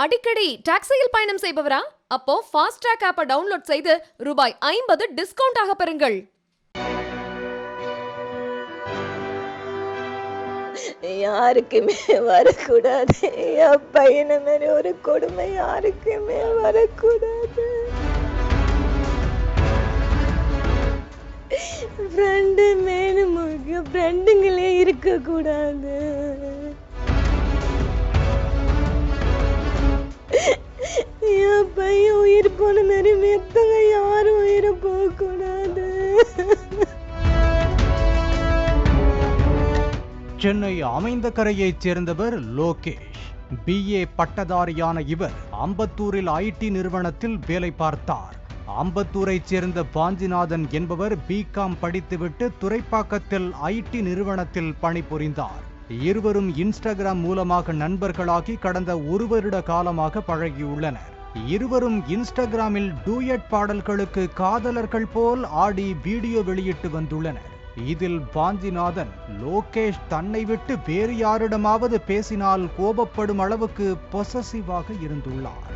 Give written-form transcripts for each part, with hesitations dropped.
அடிக்கடி டாக்ஸியில் பயணம் செய்பவரா? அப்போ ஃபாஸ்ட் ட்ராக் ஆப்பை டவுன்லோட் செய்து ரூபாய் 50 டிஸ்கவுண்ட் ஆக பெறுங்கள். யாருக்குமே வரக்கூடாது. என் பையனை மாதிரி ஒரு கொடுமை யாருக்குமே வரக்கூடாது. ஃப்ரெண்டு மேலும் முக்கியம், ஃப்ரெண்டுங்களே இருக்கக்கூடாது. என் பையன் உயிர் போன மாதிரி மெத்தங்க யாரும் உயிரை போகக்கூடாது. சென்னை அமைந்தகரையைச் சேர்ந்தவர் லோகேஷ். BA பட்டதாரியான இவர் அம்பத்தூரில் IT நிறுவனத்தில் வேலை பார்த்தார். அம்பத்தூரைச் சேர்ந்த பாஞ்சிநாதன் என்பவர் BCom படித்துவிட்டு துறைப்பாக்கத்தில் IT நிறுவனத்தில் பணிபுரிந்தார். இருவரும் இன்ஸ்டாகிராம் மூலமாக நண்பர்களாகி கடந்த 1 வருட காலமாக பழகியுள்ளனர். இருவரும் இன்ஸ்டாகிராமில் டூயட் பாடல்களுக்கு காதலர்கள் போல் ஆடி வீடியோ வெளியிட்டு வந்துள்ளனர். இதில் பாஞ்சிநாதன் லோகேஷ் தன்னை விட்டு வேறு யாரிடமாவது பேசினால் கோபப்படும் அளவுக்கு பொசசிவாக இருந்துள்ளார்.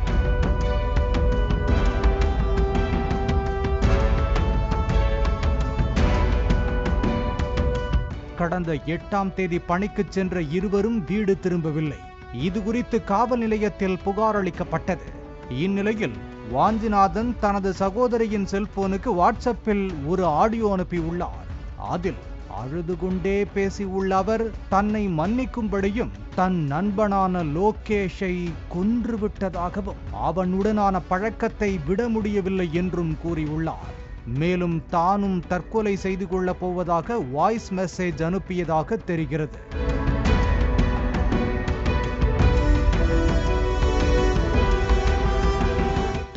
கடந்த 8ஆம் தேதி பணிக்கு சென்ற இருவரும் வீடு திரும்பவில்லை. இது குறித்து காவல் நிலையத்தில் புகார் அளிக்கப்பட்டது. இந்நிலையில் வாஞ்சிநாதன் தனது சகோதரியின் செல்போனுக்கு வாட்ஸ்அப்பில் ஒரு ஆடியோ அனுப்பியுள்ளார். அதில் அழுது கொண்டே பேசியுள்ள அவர் தன்னை மன்னிக்கும்படியும் தன் நண்பனான லோகேஷை கொன்றுவிட்டதாகவும் அவனுடனான பழக்கத்தை விட முடியவில்லை என்றும் கூறியுள்ளார். மேலும் தானும் தற்கொலை செய்து கொள்ளப் போவதாக வாய்ஸ் மெசேஜ் அனுப்பியதாக தெரிகிறது.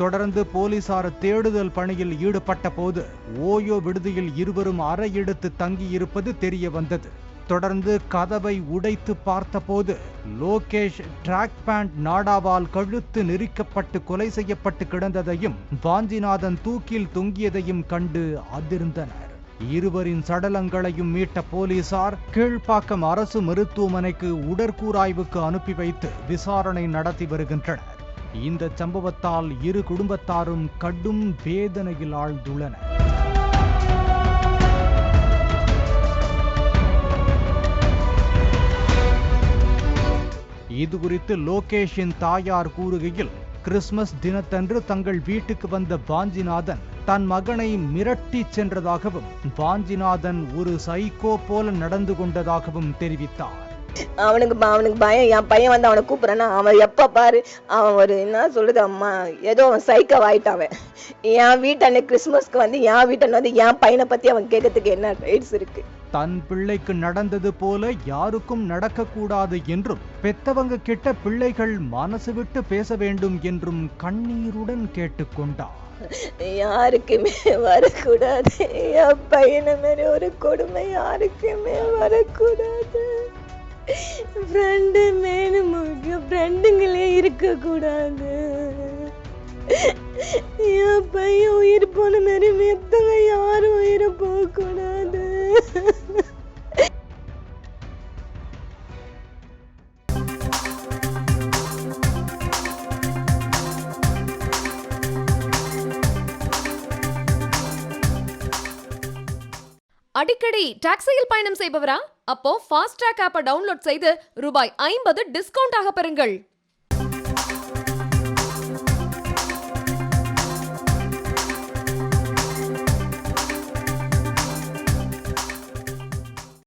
தொடர்ந்து போலீசார் தேடுதல் பணியில் ஈடுபட்ட போது ஓயோ விடுதியில் இருவரும் அறை எடுத்து தங்கியிருப்பது தெரிய வந்தது. தொடர்ந்து கதவை உடைத்து பார்த்தபோது லோகேஷ் டிராக் பேண்ட் நாடாவால் கழுத்து நெரிக்கப்பட்டு கொலை செய்யப்பட்டு கிடந்ததையும் வாஞ்சிநாதன் தூக்கில் தொங்கியதையும் கண்டு அதிர்ந்தனர். இருவரின் சடலங்களையும் மீட்ட போலீசார் கீழ்ப்பாக்கம் அரசு மருத்துவமனைக்கு உடற்கூராய்வுக்கு அனுப்பி வைத்து விசாரணை நடத்தி வருகின்றனர். இந்த சம்பவத்தால் இரு குடும்பத்தாரும் கடும் வேதனையில் ஆழ்ந்துள்ளனர். இது குறித்து லோகேஷின் தாயார் கூறுகையில், கிறிஸ்துமஸ் தினத்தன்று தங்கள் வீட்டுக்கு வந்த வாஞ்சிநாதன் தன் மகனை மிரட்டி சென்றதாகவும் வாஞ்சிநாதன் ஒரு சைக்கோ போல நடந்து கொண்டதாகவும் தெரிவித்தார். அவனுக்கு பயம். என் பையன் வந்து அவனை கூப்பிட்றான்னா அவன் எப்போ பாரு அவன் ஒரு என்ன சொல்றது அம்மா ஏதோ அவன் சைக்கோ ஆயிட்டாவன். என் வீட்டான கிறிஸ்துமஸ்க்கு வந்து என் வீட்டான வந்து என் பையனை பத்தி அவன் கேட்கறதுக்கு என்ன ரைட்ஸ் இருக்கு? தன் பிள்ளைக்கு நடந்தது போல யாருக்கும் நடக்கக்கூடாது என்றும் பெத்தவங்க கிட்ட பிள்ளைகள் மனசு விட்டு பேச வேண்டும் என்றும் கண்ணீருடன் கேட்டுக்கொண்டார். யாருக்குமே வரக்கூடாது. என் பையனை மாதிரி ஒரு கொடுமை யாருக்குமே வரக்கூடாது. ஃப்ரெண்டு மேலும் முக்கியம், ஃப்ரெண்டுங்களே இருக்கக்கூடாது. என் பையன் உயிர் போன மாதிரி மெத்தங்க யாரும் உயிரை போகக்கூடாது. அடிக்கடி டாக்ஸியில் பயணம் செய்பவரா? அப்போ ஃபாஸ்ட் ட்ராக் ஆப்பை டவுன்லோட் செய்து ரூபாய் 50 டிஸ்கவுண்ட் ஆக பெறுங்கள்.